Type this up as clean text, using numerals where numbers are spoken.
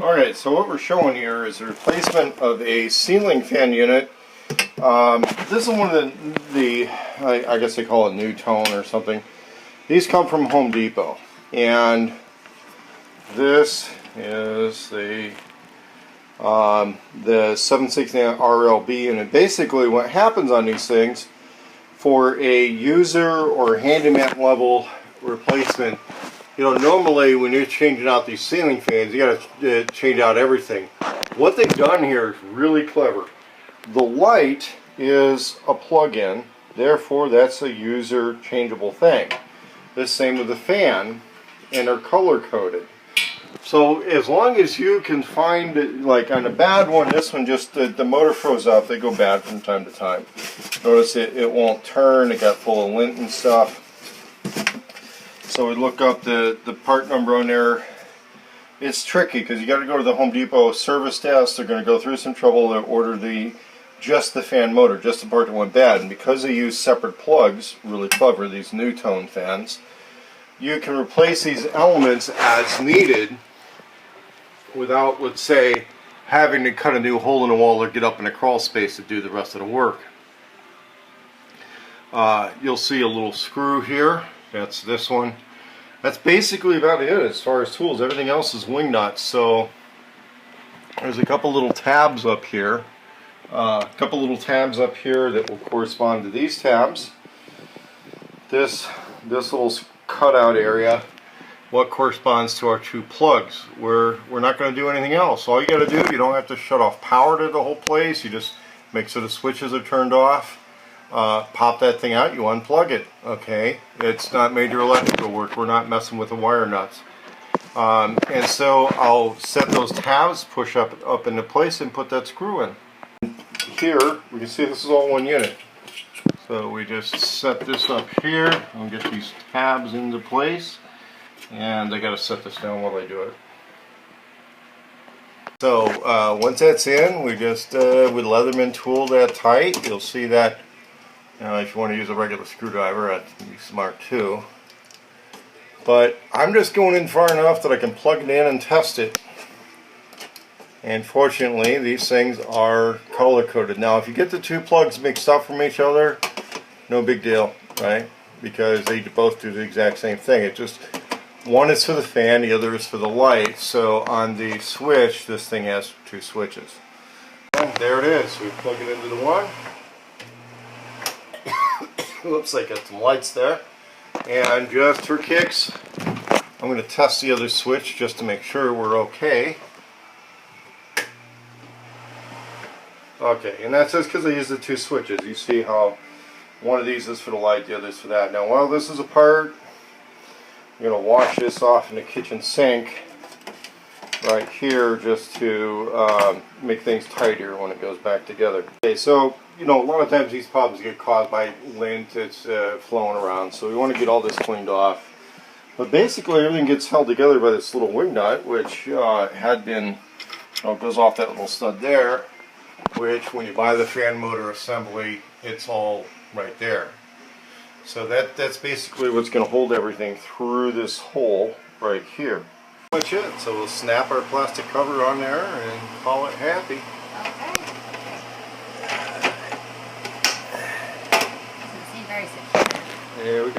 Alright, so what we're showing here is the replacement of a ceiling fan unit. This is one of the I guess they call it Nutone or something. These come from Home Depot. And this is the 760 RLB, and basically what happens on these things for a user or handyman level replacement, you know, normally when you're changing out these ceiling fans, you got to change out everything. What they've done here is really clever. The light is a plug-in, therefore that's a user changeable thing. The same with the fan, and they're color coded. So as long as you can find, like on a bad one, this one just, the motor froze up. They go bad from time to time. Notice it won't turn. It got full of lint and stuff. So we look up the part number on there. It's tricky because you got to go to the Home Depot service desk. They're going to go through some trouble to order just the fan motor, just the part that went bad. And because they use separate plugs, really clever, these Nutone fans, you can replace these elements as needed without, let's say, having to cut a new hole in the wall or get up in a crawl space to do the rest of the work. You'll see a little screw here. That's this one. That's basically about it as far as tools. Everything else is wing nuts. So there's a couple little tabs up here. That will correspond to these tabs. This little cutout area, what corresponds to our two plugs. We're not going to do anything else. All you got to do, you don't have to shut off power to the whole place. You just make sure the switches are turned off. Pop that thing out, you unplug it. Okay, it's not major electrical work. We're not messing with the wire nuts. And so I'll set those tabs, push up into place, and put that screw in. Here we can see this is all one unit. So we just set this up here and get these tabs into place, and I got to set this down while I do it. So once that's in, we just with Leatherman tool that tight. You'll see that. If you want to use a regular screwdriver, that'd be smart too. But I'm just going in far enough that I can plug it in and test it. And fortunately, these things are color coded. Now, if you get the two plugs mixed up from each other, no big deal, right? Because they both do the exact same thing. It just, one is for the fan, the other is for the light. So on the switch, this thing has two switches. And there it is. We plug it into the one. Looks like got some lights there. And just for kicks, I'm going to test the other switch just to make sure we're okay. Okay, and that's just because I use the two switches. You see how one of these is for the light, the other is for that. Now while this is apart, I'm going to wash this off in the kitchen sink right here just to make things tidier when it goes back together. Okay, so you know, a lot of times these problems get caused by lint. It's flowing around, so we want to get all this cleaned off. But basically everything gets held together by this little wing nut, which had been, goes off that little stud there, which when you buy the fan motor assembly, it's all right there. So that's basically what's going to hold everything through this hole right here. That's much it. So we'll snap our plastic cover on there and call it happy. Okay. Doesn't seem very secure. There we go.